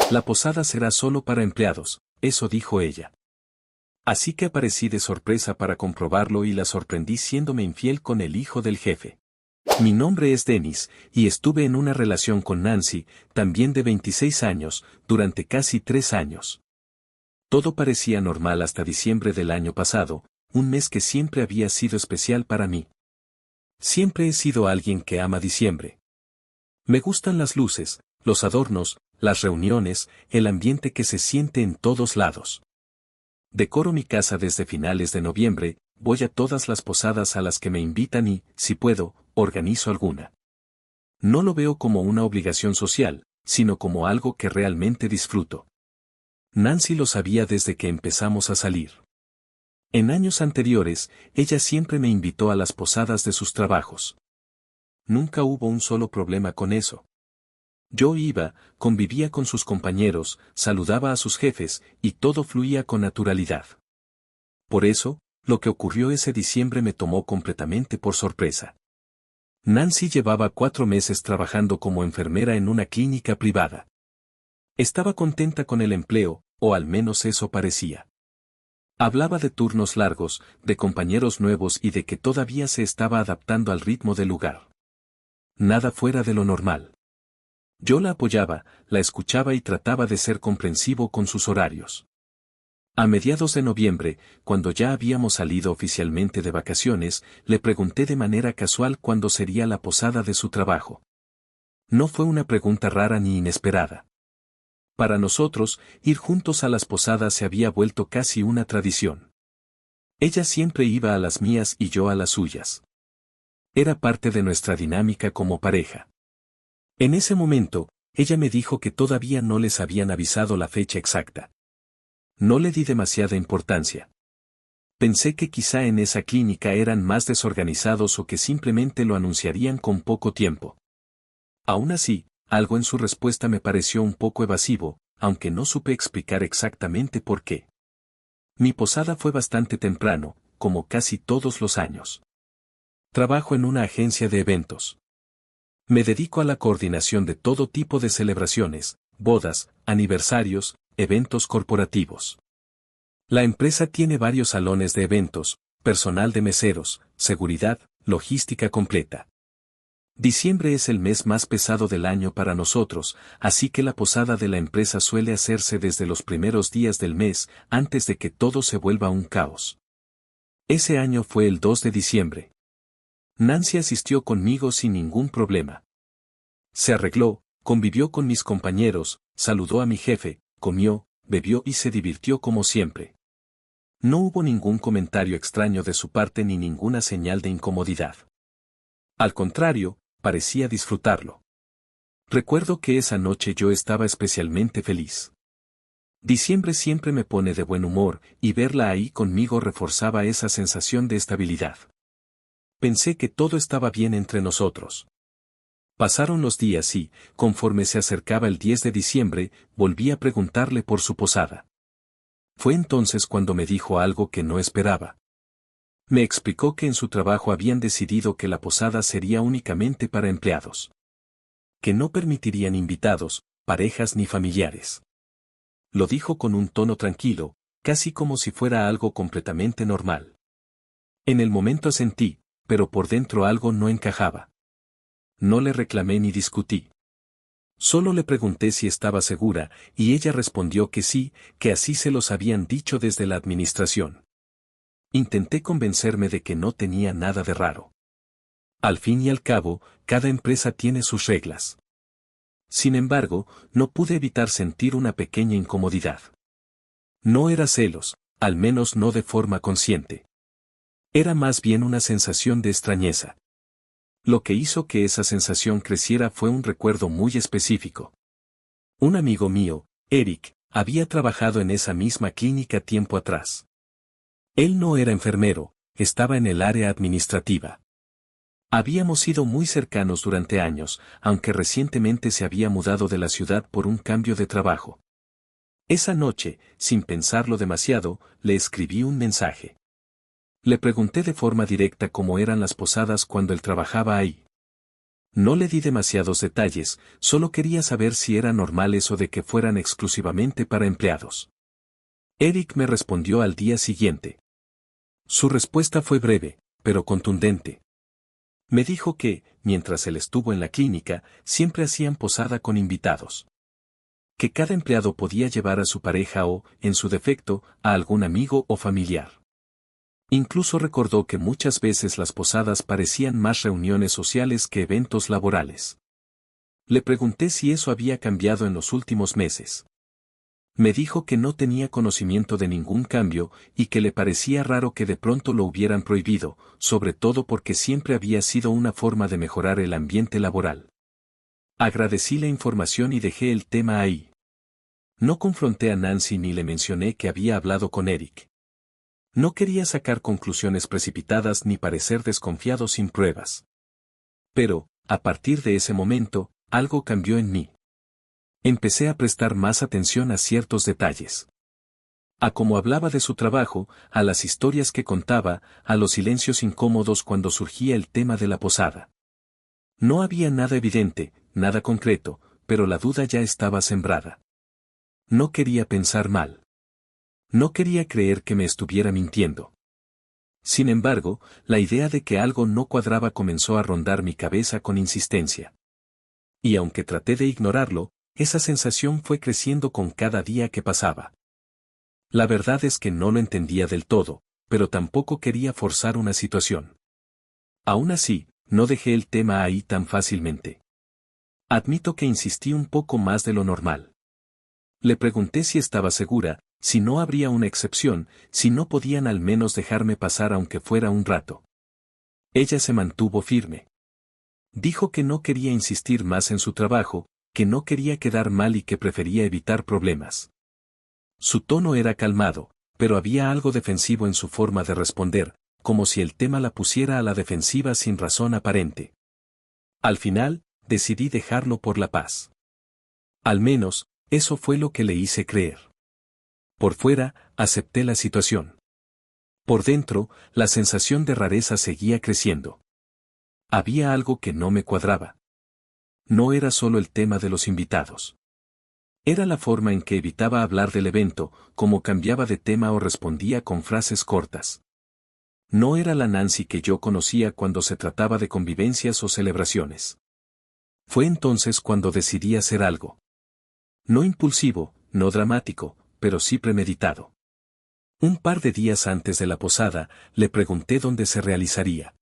La posada será solo para empleados, eso dijo ella. Así que aparecí de sorpresa para comprobarlo y la sorprendí siéndome infiel con el hijo del jefe. Mi nombre es Dennis, y estuve en una relación con Nancy, también de 26 años, durante casi 3 años. Todo parecía normal hasta diciembre del año pasado, un mes que siempre había sido especial para mí. Siempre he sido alguien que ama diciembre. Me gustan las luces, los adornos, las reuniones, el ambiente que se siente en todos lados. Decoro mi casa desde finales de noviembre, voy a todas las posadas a las que me invitan y, si puedo, organizo alguna. No lo veo como una obligación social, sino como algo que realmente disfruto. Nancy lo sabía desde que empezamos a salir. En años anteriores, ella siempre me invitó a las posadas de sus trabajos. Nunca hubo un solo problema con eso. Yo iba, convivía con sus compañeros, saludaba a sus jefes, y todo fluía con naturalidad. Por eso, lo que ocurrió ese diciembre me tomó completamente por sorpresa. Nancy llevaba 4 meses trabajando como enfermera en una clínica privada. Estaba contenta con el empleo, o al menos eso parecía. Hablaba de turnos largos, de compañeros nuevos y de que todavía se estaba adaptando al ritmo del lugar. Nada fuera de lo normal. Yo la apoyaba, la escuchaba y trataba de ser comprensivo con sus horarios. A mediados de noviembre, cuando ya habíamos salido oficialmente de vacaciones, le pregunté de manera casual cuándo sería la posada de su trabajo. No fue una pregunta rara ni inesperada. Para nosotros, ir juntos a las posadas se había vuelto casi una tradición. Ella siempre iba a las mías y yo a las suyas. Era parte de nuestra dinámica como pareja. En ese momento, ella me dijo que todavía no les habían avisado la fecha exacta. No le di demasiada importancia. Pensé que quizá en esa clínica eran más desorganizados o que simplemente lo anunciarían con poco tiempo. Aún así, algo en su respuesta me pareció un poco evasivo, aunque no supe explicar exactamente por qué. Mi posada fue bastante temprano, como casi todos los años. Trabajo en una agencia de eventos. Me dedico a la coordinación de todo tipo de celebraciones, bodas, aniversarios, eventos corporativos. La empresa tiene varios salones de eventos, personal de meseros, seguridad, logística completa. Diciembre es el mes más pesado del año para nosotros, así que la posada de la empresa suele hacerse desde los primeros días del mes, antes de que todo se vuelva un caos. Ese año fue el 2 de diciembre. Nancy asistió conmigo sin ningún problema. Se arregló, convivió con mis compañeros, saludó a mi jefe, comió, bebió y se divirtió como siempre. No hubo ningún comentario extraño de su parte ni ninguna señal de incomodidad. Al contrario, parecía disfrutarlo. Recuerdo que esa noche yo estaba especialmente feliz. Diciembre siempre me pone de buen humor, y verla ahí conmigo reforzaba esa sensación de estabilidad. Pensé que todo estaba bien entre nosotros. Pasaron los días y, conforme se acercaba el 10 de diciembre, volví a preguntarle por su posada. Fue entonces cuando me dijo algo que no esperaba. Me explicó que en su trabajo habían decidido que la posada sería únicamente para empleados. Que no permitirían invitados, parejas ni familiares. Lo dijo con un tono tranquilo, casi como si fuera algo completamente normal. En el momento asentí, pero por dentro algo no encajaba. No le reclamé ni discutí. Solo le pregunté si estaba segura, y ella respondió que sí, que así se los habían dicho desde la administración. Intenté convencerme de que no tenía nada de raro. Al fin y al cabo, cada empresa tiene sus reglas. Sin embargo, no pude evitar sentir una pequeña incomodidad. No era celos, al menos no de forma consciente. Era más bien una sensación de extrañeza. Lo que hizo que esa sensación creciera fue un recuerdo muy específico. Un amigo mío, Eric, había trabajado en esa misma clínica tiempo atrás. Él no era enfermero, estaba en el área administrativa. Habíamos sido muy cercanos durante años, aunque recientemente se había mudado de la ciudad por un cambio de trabajo. Esa noche, sin pensarlo demasiado, le escribí un mensaje. Le pregunté de forma directa cómo eran las posadas cuando él trabajaba ahí. No le di demasiados detalles, solo quería saber si era normal eso de que fueran exclusivamente para empleados. Eric me respondió al día siguiente. Su respuesta fue breve, pero contundente. Me dijo que, mientras él estuvo en la clínica, siempre hacían posada con invitados. Que cada empleado podía llevar a su pareja o, en su defecto, a algún amigo o familiar. Incluso recordó que muchas veces las posadas parecían más reuniones sociales que eventos laborales. Le pregunté si eso había cambiado en los últimos meses. Me dijo que no tenía conocimiento de ningún cambio y que le parecía raro que de pronto lo hubieran prohibido, sobre todo porque siempre había sido una forma de mejorar el ambiente laboral. Agradecí la información y dejé el tema ahí. No confronté a Nancy ni le mencioné que había hablado con Eric. No quería sacar conclusiones precipitadas ni parecer desconfiado sin pruebas. Pero, a partir de ese momento, algo cambió en mí. Empecé a prestar más atención a ciertos detalles. A cómo hablaba de su trabajo, a las historias que contaba, a los silencios incómodos cuando surgía el tema de la posada. No había nada evidente, nada concreto, pero la duda ya estaba sembrada. No quería pensar mal. No quería creer que me estuviera mintiendo. Sin embargo, la idea de que algo no cuadraba comenzó a rondar mi cabeza con insistencia. Y aunque traté de ignorarlo, esa sensación fue creciendo con cada día que pasaba. La verdad es que no lo entendía del todo, pero tampoco quería forzar una situación. Aún así, no dejé el tema ahí tan fácilmente. Admito que insistí un poco más de lo normal. Le pregunté si estaba segura, si no habría una excepción, si no podían al menos dejarme pasar aunque fuera un rato. Ella se mantuvo firme. Dijo que no quería insistir más en su trabajo, que no quería quedar mal y que prefería evitar problemas. Su tono era calmado, pero había algo defensivo en su forma de responder, como si el tema la pusiera a la defensiva sin razón aparente. Al final, decidí dejarlo por la paz. Al menos, eso fue lo que le hice creer. Por fuera, acepté la situación. Por dentro, la sensación de rareza seguía creciendo. Había algo que no me cuadraba. No era solo el tema de los invitados. Era la forma en que evitaba hablar del evento, cómo cambiaba de tema o respondía con frases cortas. No era la Nancy que yo conocía cuando se trataba de convivencias o celebraciones. Fue entonces cuando decidí hacer algo. No impulsivo, no dramático, pero sí premeditado. Un par de días antes de la posada, le pregunté dónde se realizaría.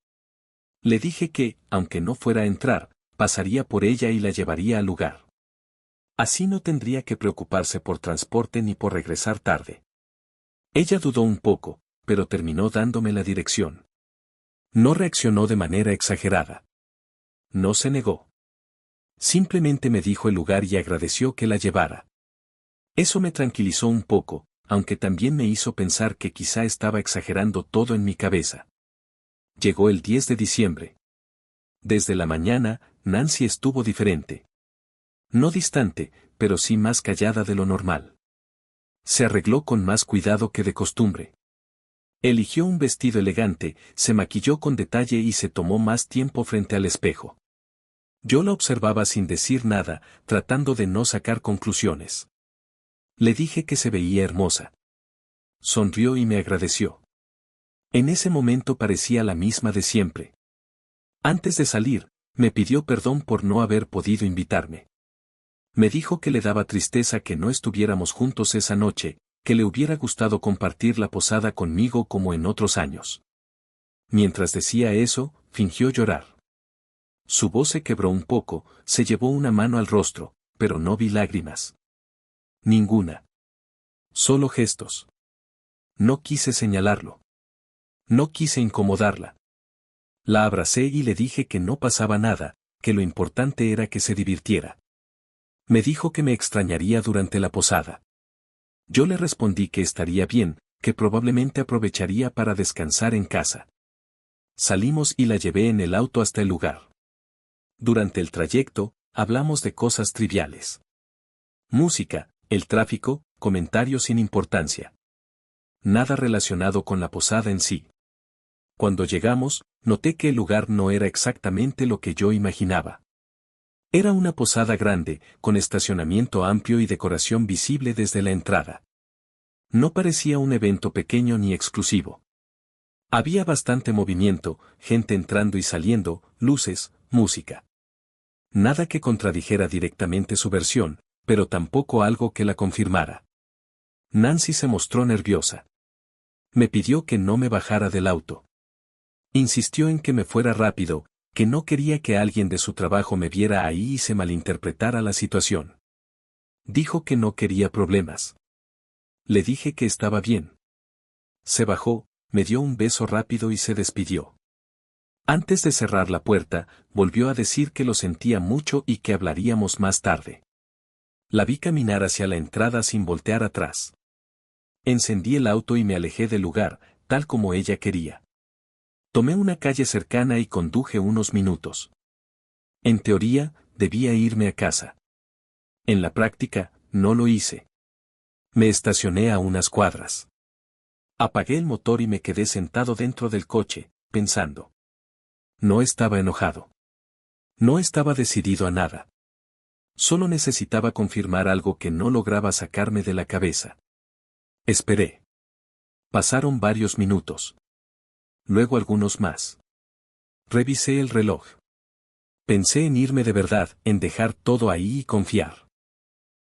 Le dije que, aunque no fuera a entrar, pasaría por ella y la llevaría al lugar. Así no tendría que preocuparse por transporte ni por regresar tarde. Ella dudó un poco, pero terminó dándome la dirección. No reaccionó de manera exagerada. No se negó. Simplemente me dijo el lugar y agradeció que la llevara. Eso me tranquilizó un poco, aunque también me hizo pensar que quizá estaba exagerando todo en mi cabeza. Llegó el 10 de diciembre. Desde la mañana, Nancy estuvo diferente. No distante, pero sí más callada de lo normal. Se arregló con más cuidado que de costumbre. Eligió un vestido elegante, se maquilló con detalle y se tomó más tiempo frente al espejo. Yo la observaba sin decir nada, tratando de no sacar conclusiones. Le dije que se veía hermosa. Sonrió y me agradeció. En ese momento parecía la misma de siempre. Antes de salir, me pidió perdón por no haber podido invitarme. Me dijo que le daba tristeza que no estuviéramos juntos esa noche, que le hubiera gustado compartir la posada conmigo como en otros años. Mientras decía eso, fingió llorar. Su voz se quebró un poco, se llevó una mano al rostro, pero no vi lágrimas. Ninguna. Solo gestos. No quise señalarlo. No quise incomodarla. La abracé y le dije que no pasaba nada, que lo importante era que se divirtiera. Me dijo que me extrañaría durante la posada. Yo le respondí que estaría bien, que probablemente aprovecharía para descansar en casa. Salimos y la llevé en el auto hasta el lugar. Durante el trayecto, hablamos de cosas triviales. Música, el tráfico, comentarios sin importancia. Nada relacionado con la posada en sí. Cuando llegamos, noté que el lugar no era exactamente lo que yo imaginaba. Era una posada grande, con estacionamiento amplio y decoración visible desde la entrada. No parecía un evento pequeño ni exclusivo. Había bastante movimiento, gente entrando y saliendo, luces, música. Nada que contradijera directamente su versión, pero tampoco algo que la confirmara. Nancy se mostró nerviosa. Me pidió que no me bajara del auto. Insistió en que me fuera rápido, que no quería que alguien de su trabajo me viera ahí y se malinterpretara la situación. Dijo que no quería problemas. Le dije que estaba bien. Se bajó, me dio un beso rápido y se despidió. Antes de cerrar la puerta, volvió a decir que lo sentía mucho y que hablaríamos más tarde. La vi caminar hacia la entrada sin voltear atrás. Encendí el auto y me alejé del lugar, tal como ella quería. Tomé una calle cercana y conduje unos minutos. En teoría, debía irme a casa. En la práctica, no lo hice. Me estacioné a unas cuadras. Apagué el motor y me quedé sentado dentro del coche, pensando. No estaba enojado. No estaba decidido a nada. Solo necesitaba confirmar algo que no lograba sacarme de la cabeza. Esperé. Pasaron varios minutos. Luego algunos más. Revisé el reloj. Pensé en irme de verdad, en dejar todo ahí y confiar.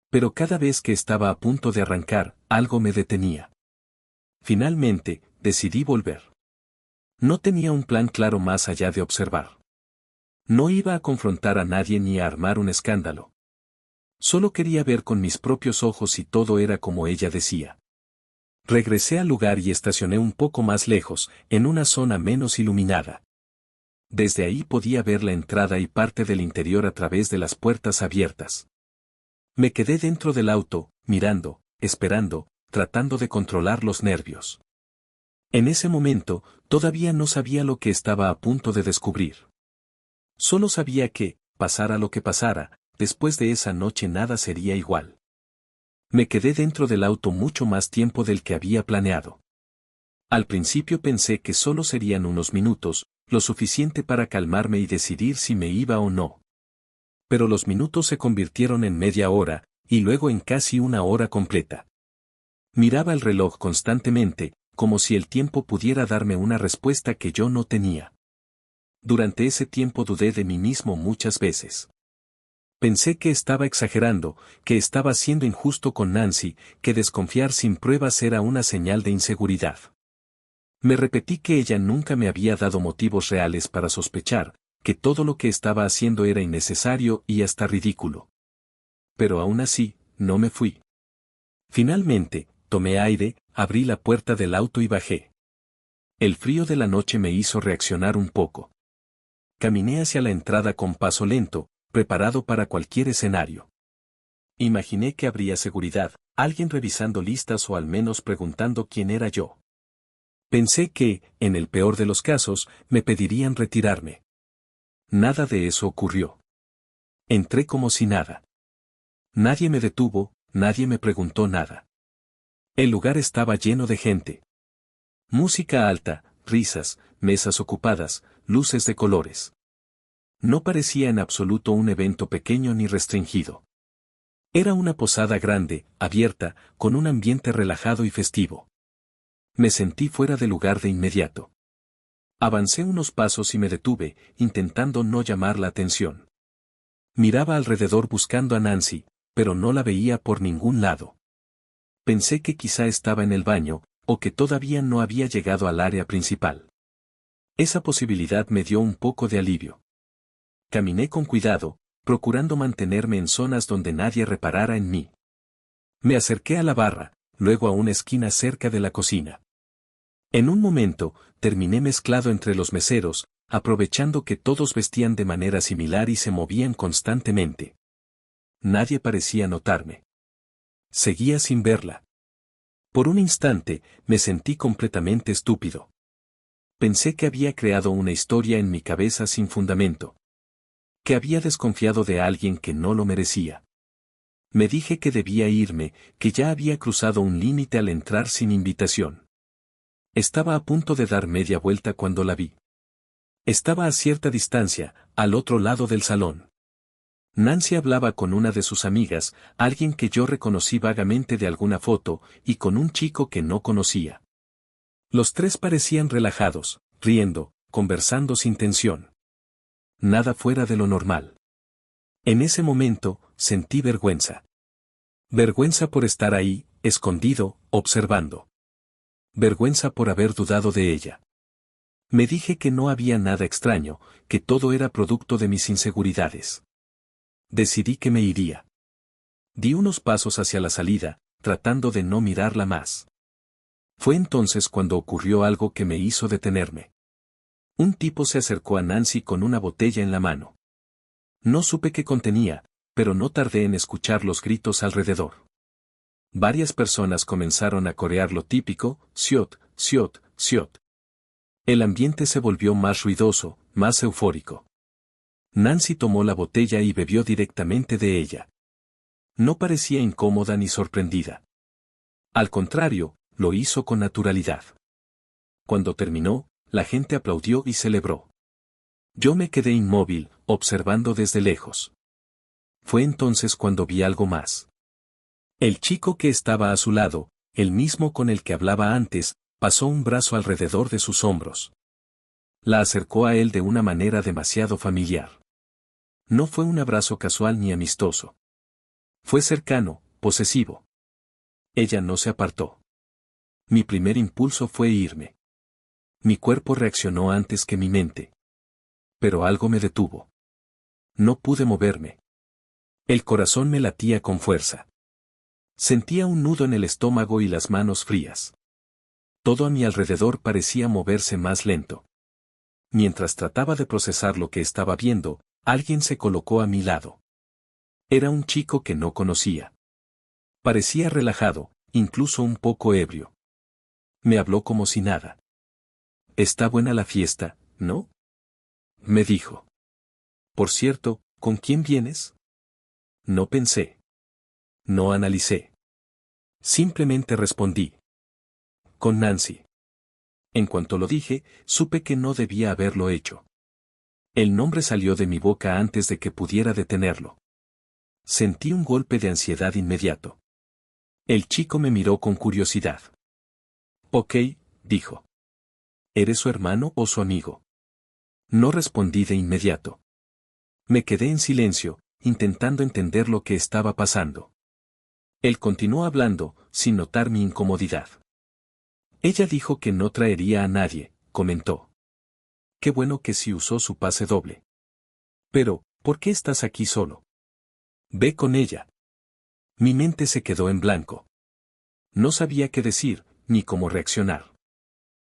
Pero cada vez que estaba a punto de arrancar, algo me detenía. Finalmente, decidí volver. No tenía un plan claro más allá de observar. No iba a confrontar a nadie ni a armar un escándalo. Solo quería ver con mis propios ojos si todo era como ella decía. Regresé al lugar y estacioné un poco más lejos, en una zona menos iluminada. Desde ahí podía ver la entrada y parte del interior a través de las puertas abiertas. Me quedé dentro del auto, mirando, esperando, tratando de controlar los nervios. En ese momento, todavía no sabía lo que estaba a punto de descubrir. Solo sabía que, pasara lo que pasara, después de esa noche nada sería igual. Me quedé dentro del auto mucho más tiempo del que había planeado. Al principio pensé que solo serían unos minutos, lo suficiente para calmarme y decidir si me iba o no. Pero los minutos se convirtieron en media hora, y luego en casi una hora completa. Miraba el reloj constantemente, como si el tiempo pudiera darme una respuesta que yo no tenía. Durante ese tiempo dudé de mí mismo muchas veces. Pensé que estaba exagerando, que estaba siendo injusto con Nancy, que desconfiar sin pruebas era una señal de inseguridad. Me repetí que ella nunca me había dado motivos reales para sospechar, que todo lo que estaba haciendo era innecesario y hasta ridículo. Pero aún así, no me fui. Finalmente, tomé aire, abrí la puerta del auto y bajé. El frío de la noche me hizo reaccionar un poco. Caminé hacia la entrada con paso lento, preparado para cualquier escenario. Imaginé que habría seguridad, alguien revisando listas o al menos preguntando quién era yo. Pensé que, en el peor de los casos, me pedirían retirarme. Nada de eso ocurrió. Entré como si nada. Nadie me detuvo, nadie me preguntó nada. El lugar estaba lleno de gente. Música alta, risas, mesas ocupadas, luces de colores. No parecía en absoluto un evento pequeño ni restringido. Era una posada grande, abierta, con un ambiente relajado y festivo. Me sentí fuera de lugar de inmediato. Avancé unos pasos y me detuve, intentando no llamar la atención. Miraba alrededor buscando a Nancy, pero no la veía por ningún lado. Pensé que quizá estaba en el baño, o que todavía no había llegado al área principal. Esa posibilidad me dio un poco de alivio. Caminé con cuidado, procurando mantenerme en zonas donde nadie reparara en mí. Me acerqué a la barra, luego a una esquina cerca de la cocina. En un momento, terminé mezclado entre los meseros, aprovechando que todos vestían de manera similar y se movían constantemente. Nadie parecía notarme. Seguía sin verla. Por un instante, me sentí completamente estúpido. Pensé que había creado una historia en mi cabeza sin fundamento. Que había desconfiado de alguien que no lo merecía. Me dije que debía irme, que ya había cruzado un límite al entrar sin invitación. Estaba a punto de dar media vuelta cuando la vi. Estaba a cierta distancia, al otro lado del salón. Nancy hablaba con una de sus amigas, alguien que yo reconocí vagamente de alguna foto, y con un chico que no conocía. Los tres parecían relajados, riendo, conversando sin tensión. Nada fuera de lo normal. En ese momento, sentí vergüenza. Vergüenza por estar ahí, escondido, observando. Vergüenza por haber dudado de ella. Me dije que no había nada extraño, que todo era producto de mis inseguridades. Decidí que me iría. Di unos pasos hacia la salida, tratando de no mirarla más. Fue entonces cuando ocurrió algo que me hizo detenerme. Un tipo se acercó a Nancy con una botella en la mano. No supe qué contenía, pero no tardé en escuchar los gritos alrededor. Varias personas comenzaron a corear lo típico, siot, siot, siot. El ambiente se volvió más ruidoso, más eufórico. Nancy tomó la botella y bebió directamente de ella. No parecía incómoda ni sorprendida. Al contrario, lo hizo con naturalidad. Cuando terminó, la gente aplaudió y celebró. Yo me quedé inmóvil, observando desde lejos. Fue entonces cuando vi algo más. El chico que estaba a su lado, el mismo con el que hablaba antes, pasó un brazo alrededor de sus hombros. La acercó a él de una manera demasiado familiar. No fue un abrazo casual ni amistoso. Fue cercano, posesivo. Ella no se apartó. Mi primer impulso fue irme. Mi cuerpo reaccionó antes que mi mente. Pero algo me detuvo. No pude moverme. El corazón me latía con fuerza. Sentía un nudo en el estómago y las manos frías. Todo a mi alrededor parecía moverse más lento. Mientras trataba de procesar lo que estaba viendo, alguien se colocó a mi lado. Era un chico que no conocía. Parecía relajado, incluso un poco ebrio. Me habló como si nada. «Está buena la fiesta, ¿no?», me dijo. «Por cierto, ¿con quién vienes?». No pensé. No analicé. Simplemente respondí. «Con Nancy». En cuanto lo dije, supe que no debía haberlo hecho. El nombre salió de mi boca antes de que pudiera detenerlo. Sentí un golpe de ansiedad inmediato. El chico me miró con curiosidad. «Ok», dijo. «¿Eres su hermano o su amigo?». No respondí de inmediato. Me quedé en silencio, intentando entender lo que estaba pasando. Él continuó hablando, sin notar mi incomodidad. «Ella dijo que no traería a nadie», comentó. «Qué bueno que sí usó su pase doble. Pero, ¿por qué estás aquí solo? Ve con ella». Mi mente se quedó en blanco. No sabía qué decir, ni cómo reaccionar.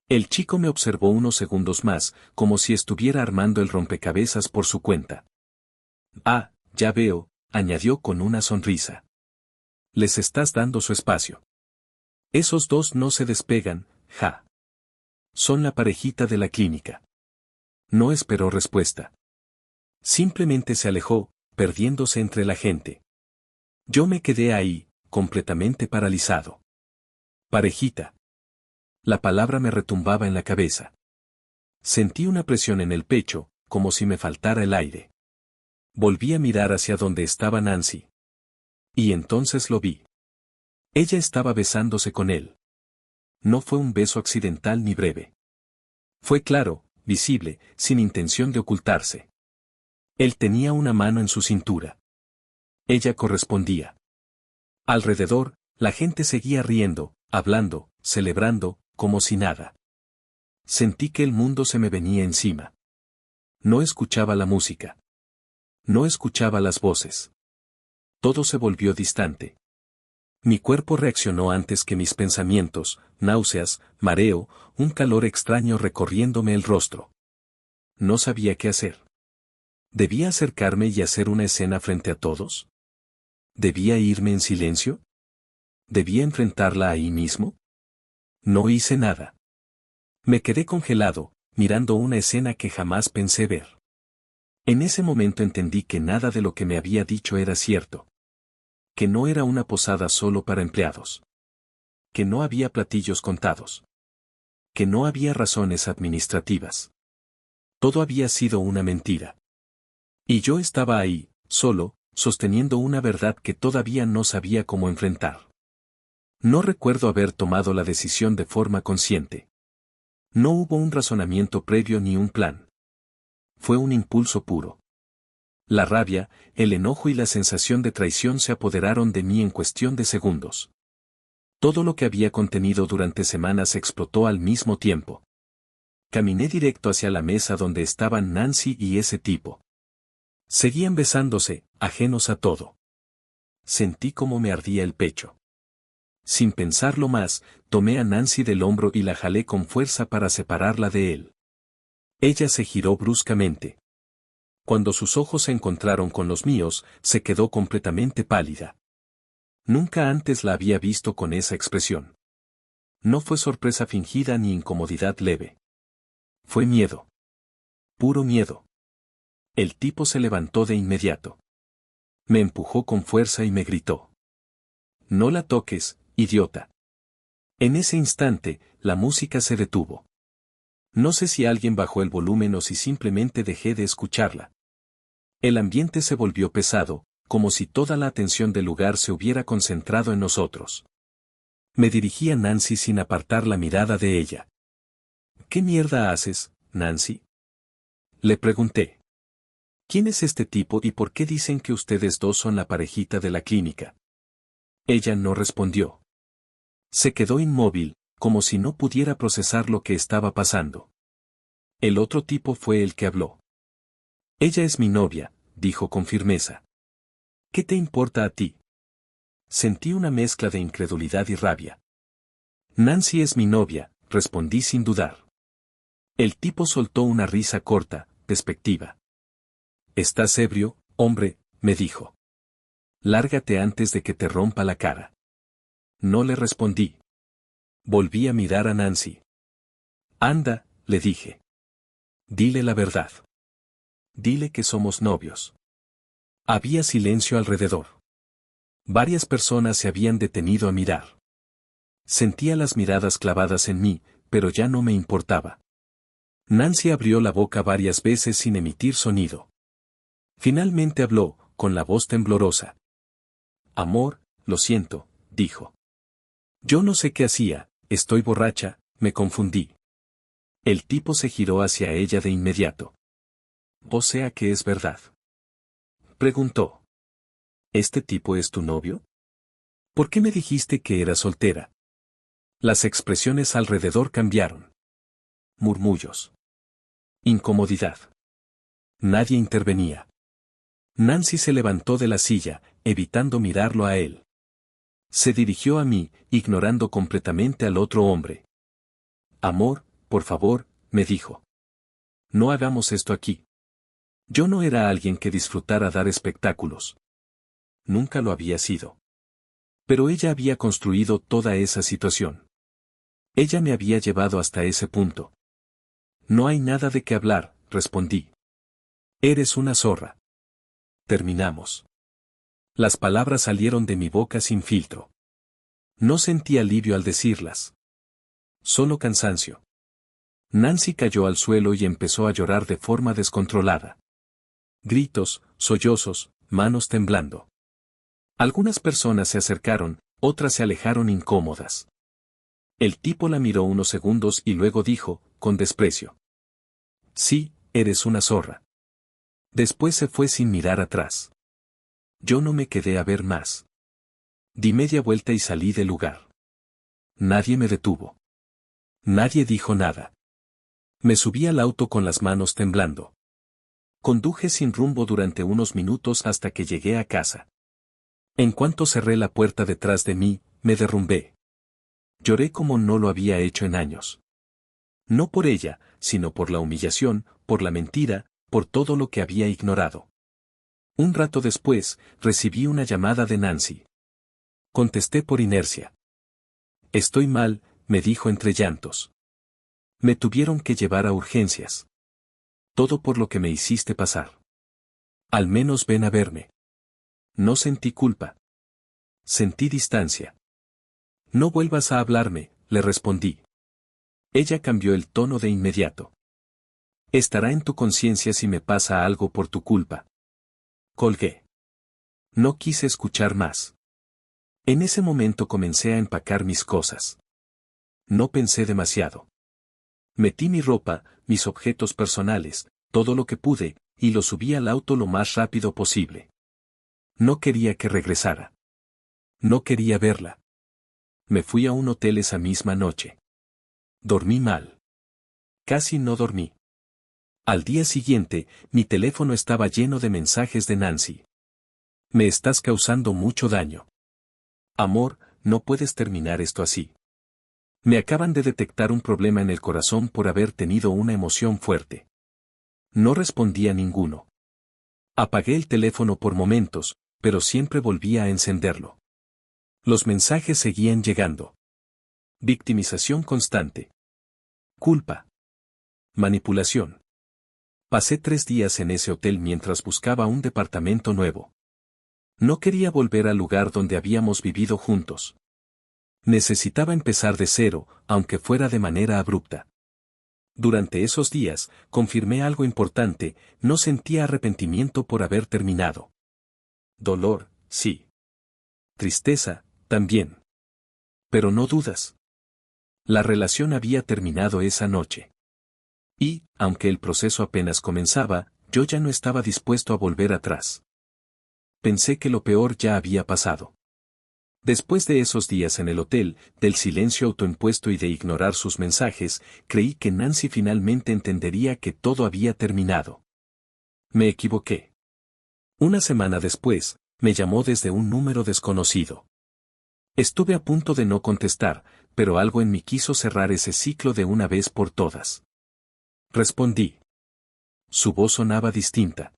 El chico me observó unos segundos más, como si estuviera armando el rompecabezas por su cuenta. «Ah, ya veo», añadió con una sonrisa. «Les estás dando su espacio. Esos dos no se despegan, ja. Son la parejita de la clínica». No esperó respuesta. Simplemente se alejó, perdiéndose entre la gente. Yo me quedé ahí, completamente paralizado. Parejita. La palabra me retumbaba en la cabeza. Sentí una presión en el pecho, como si me faltara el aire. Volví a mirar hacia donde estaba Nancy. Y entonces lo vi. Ella estaba besándose con él. No fue un beso accidental ni breve. Fue claro, visible, sin intención de ocultarse. Él tenía una mano en su cintura. Ella correspondía. Alrededor, la gente seguía riendo, hablando, celebrando, como si nada. Sentí que el mundo se me venía encima. No escuchaba la música. No escuchaba las voces. Todo se volvió distante. Mi cuerpo reaccionó antes que mis pensamientos, náuseas, mareo, un calor extraño recorriéndome el rostro. No sabía qué hacer. ¿Debía acercarme y hacer una escena frente a todos? ¿Debía irme en silencio? ¿Debía enfrentarla ahí mismo? No hice nada. Me quedé congelado, mirando una escena que jamás pensé ver. En ese momento entendí que nada de lo que me había dicho era cierto. Que no era una posada solo para empleados. Que no había platillos contados. que no había razones administrativas. Todo había sido una mentira. Y yo estaba ahí, solo, sosteniendo una verdad que todavía no sabía cómo enfrentar. No recuerdo haber tomado la decisión de forma consciente. No hubo un razonamiento previo ni un plan. Fue un impulso puro. La rabia, el enojo y la sensación de traición se apoderaron de mí en cuestión de segundos. Todo lo que había contenido durante semanas explotó al mismo tiempo. Caminé directo hacia la mesa donde estaban Nancy y ese tipo. Seguían besándose, ajenos a todo. Sentí como me ardía el pecho. Sin pensarlo más, tomé a Nancy del hombro y la jalé con fuerza para separarla de él. Ella se giró bruscamente. Cuando sus ojos se encontraron con los míos, se quedó completamente pálida. Nunca antes la había visto con esa expresión. No fue sorpresa fingida ni incomodidad leve. Fue miedo. Puro miedo. El tipo se levantó de inmediato. Me empujó con fuerza y me gritó: «No la toques, idiota». En ese instante, la música se detuvo. No sé si alguien bajó el volumen o si simplemente dejé de escucharla. El ambiente se volvió pesado, como si toda la atención del lugar se hubiera concentrado en nosotros. Me dirigí a Nancy sin apartar la mirada de ella. «¿Qué mierda haces, Nancy?», le pregunté. «¿Quién es este tipo y por qué dicen que ustedes dos son la parejita de la clínica?». Ella no respondió. Se quedó inmóvil, como si no pudiera procesar lo que estaba pasando. El otro tipo fue el que habló. «Ella es mi novia», dijo con firmeza. «¿Qué te importa a ti?». Sentí una mezcla de incredulidad y rabia. «Nancy es mi novia», respondí sin dudar. El tipo soltó una risa corta, despectiva. «¿Estás ebrio, hombre?», me dijo. «Lárgate antes de que te rompa la cara». No le respondí. Volví a mirar a Nancy. «Anda», le dije. «Dile la verdad. Dile que somos novios». Había silencio alrededor. Varias personas se habían detenido a mirar. Sentía las miradas clavadas en mí, pero ya no me importaba. Nancy abrió la boca varias veces sin emitir sonido. Finalmente habló, con la voz temblorosa. «Amor, lo siento», dijo. «Yo no sé qué hacía, estoy borracha, me confundí». El tipo se giró hacia ella de inmediato. «¿O sea que es verdad?», preguntó. «¿Este tipo es tu novio? ¿Por qué me dijiste que era soltera?». Las expresiones alrededor cambiaron. Murmullos. Incomodidad. Nadie intervenía. Nancy se levantó de la silla, evitando mirarlo a él. Se dirigió a mí, ignorando completamente al otro hombre. «Amor, por favor», me dijo. «No hagamos esto aquí». Yo no era alguien que disfrutara dar espectáculos. Nunca lo había sido. Pero ella había construido toda esa situación. Ella me había llevado hasta ese punto. «No hay nada de qué hablar», respondí. «Eres una zorra». Terminamos. Las palabras salieron de mi boca sin filtro. No sentí alivio al decirlas. Solo cansancio. Nancy cayó al suelo y empezó a llorar de forma descontrolada. Gritos, sollozos, manos temblando. Algunas personas se acercaron, otras se alejaron incómodas. El tipo la miró unos segundos y luego dijo, con desprecio: «Sí, eres una zorra». Después se fue sin mirar atrás. Yo no me quedé a ver más. Di media vuelta y salí del lugar. Nadie me detuvo. Nadie dijo nada. Me subí al auto con las manos temblando. Conduje sin rumbo durante unos minutos hasta que llegué a casa. En cuanto cerré la puerta detrás de mí, me derrumbé. Lloré como no lo había hecho en años. No por ella, sino por la humillación, por la mentira, por todo lo que había ignorado. Un rato después, recibí una llamada de Nancy. Contesté por inercia. «Estoy mal», me dijo entre llantos. «Me tuvieron que llevar a urgencias. Todo por lo que me hiciste pasar. Al menos ven a verme». No sentí culpa. Sentí distancia. «No vuelvas a hablarme», le respondí. Ella cambió el tono de inmediato. Estará en tu conciencia si me pasa algo por tu culpa. Colgué. No quise escuchar más. En ese momento comencé a empacar mis cosas. No pensé demasiado. Metí mi ropa, mis objetos personales, todo lo que pude, y lo subí al auto lo más rápido posible. No quería que regresara. No quería verla. Me fui a un hotel esa misma noche. Dormí mal. Casi no dormí. Al día siguiente, mi teléfono estaba lleno de mensajes de Nancy. Me estás causando mucho daño. Amor, no puedes terminar esto así. Me acaban de detectar un problema en el corazón por haber tenido una emoción fuerte. No respondí a ninguno. Apagué el teléfono por momentos, pero siempre volvía a encenderlo. Los mensajes seguían llegando. Victimización constante. Culpa. Manipulación. Pasé 3 días en ese hotel mientras buscaba un departamento nuevo. No quería volver al lugar donde habíamos vivido juntos. Necesitaba empezar de cero, aunque fuera de manera abrupta. Durante esos días, confirmé algo importante, no sentía arrepentimiento por haber terminado. Dolor, sí. Tristeza, también. Pero no dudas. La relación había terminado esa noche. Y, aunque el proceso apenas comenzaba, yo ya no estaba dispuesto a volver atrás. Pensé que lo peor ya había pasado. Después de esos días en el hotel, del silencio autoimpuesto y de ignorar sus mensajes, creí que Nancy finalmente entendería que todo había terminado. Me equivoqué. Una semana después, me llamó desde un número desconocido. Estuve a punto de no contestar, pero algo en mí quiso cerrar ese ciclo de una vez por todas. Respondí. Su voz sonaba distinta.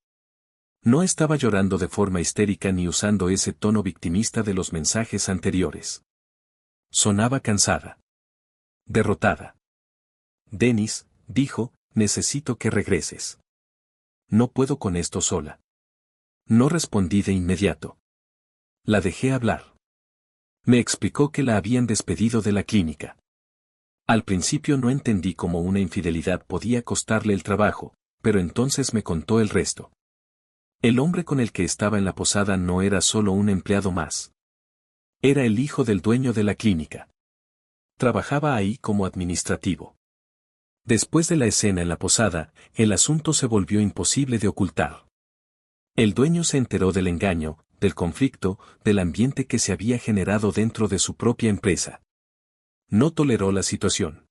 No estaba llorando de forma histérica ni usando ese tono victimista de los mensajes anteriores. Sonaba cansada. Derrotada. Dennis, dijo, necesito que regreses. No puedo con esto sola. No respondí de inmediato. La dejé hablar. Me explicó que la habían despedido de la clínica. Al principio no entendí cómo una infidelidad podía costarle el trabajo, pero entonces me contó el resto. El hombre con el que estaba en la posada no era solo un empleado más. Era el hijo del dueño de la clínica. Trabajaba ahí como administrativo. Después de la escena en la posada, el asunto se volvió imposible de ocultar. El dueño se enteró del engaño, del conflicto, del ambiente que se había generado dentro de su propia empresa. No toleró la situación.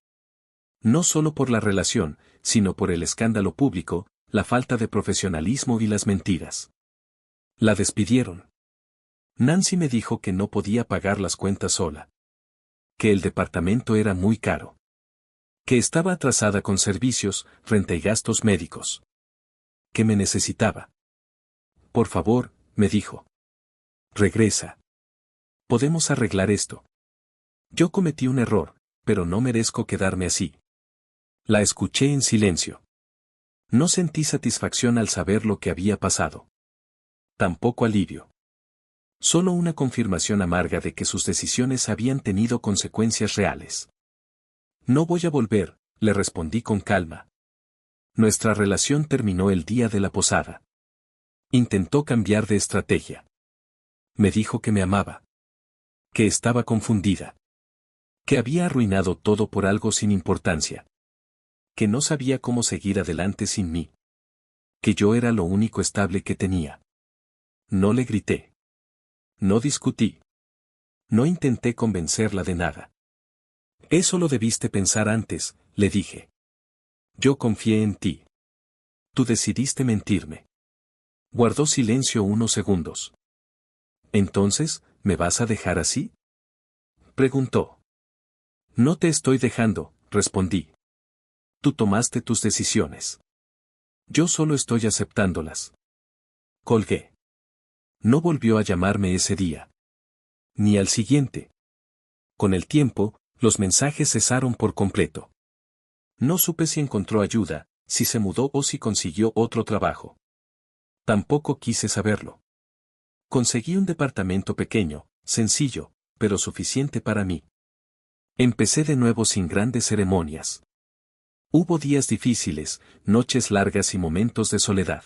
No solo por la relación, sino por el escándalo público, la falta de profesionalismo y las mentiras. La despidieron. Nancy me dijo que no podía pagar las cuentas sola. Que el departamento era muy caro. Que estaba atrasada con servicios, renta y gastos médicos. Que me necesitaba. Por favor, me dijo. Regresa. Podemos arreglar esto. Yo cometí un error, pero no merezco quedarme así. La escuché en silencio. No sentí satisfacción al saber lo que había pasado. Tampoco alivio. Solo una confirmación amarga de que sus decisiones habían tenido consecuencias reales. No voy a volver, le respondí con calma. Nuestra relación terminó el día de la posada. Intentó cambiar de estrategia. Me dijo que me amaba. Que estaba confundida. Que había arruinado todo por algo sin importancia. Que no sabía cómo seguir adelante sin mí. Que yo era lo único estable que tenía. No le grité. No discutí. No intenté convencerla de nada. Eso lo debiste pensar antes, le dije. Yo confié en ti. Tú decidiste mentirme. Guardó silencio unos segundos. ¿Entonces, me vas a dejar así? Preguntó. No te estoy dejando, respondí. Tú tomaste tus decisiones. Yo solo estoy aceptándolas. Colgué. No volvió a llamarme ese día. Ni al siguiente. Con el tiempo, los mensajes cesaron por completo. No supe si encontró ayuda, si se mudó o si consiguió otro trabajo. Tampoco quise saberlo. Conseguí un departamento pequeño, sencillo, pero suficiente para mí. Empecé de nuevo sin grandes ceremonias. Hubo días difíciles, noches largas y momentos de soledad.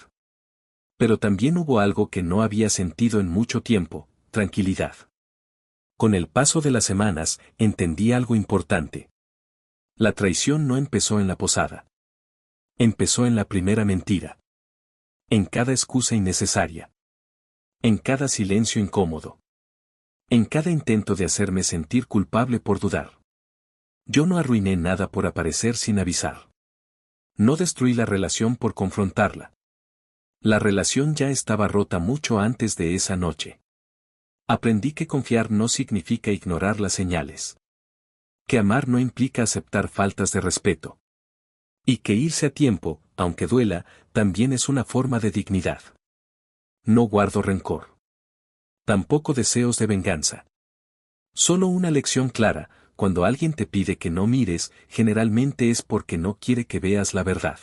Pero también hubo algo que no había sentido en mucho tiempo, tranquilidad. Con el paso de las semanas, entendí algo importante. La traición no empezó en la posada. Empezó en la primera mentira. En cada excusa innecesaria. En cada silencio incómodo. En cada intento de hacerme sentir culpable por dudar. Yo no arruiné nada por aparecer sin avisar. No destruí la relación por confrontarla. La relación ya estaba rota mucho antes de esa noche. Aprendí que confiar no significa ignorar las señales. Que amar no implica aceptar faltas de respeto. Y que irse a tiempo, aunque duela, también es una forma de dignidad. No guardo rencor. Tampoco deseos de venganza. Solo una lección clara: cuando alguien te pide que no mires, generalmente es porque no quiere que veas la verdad.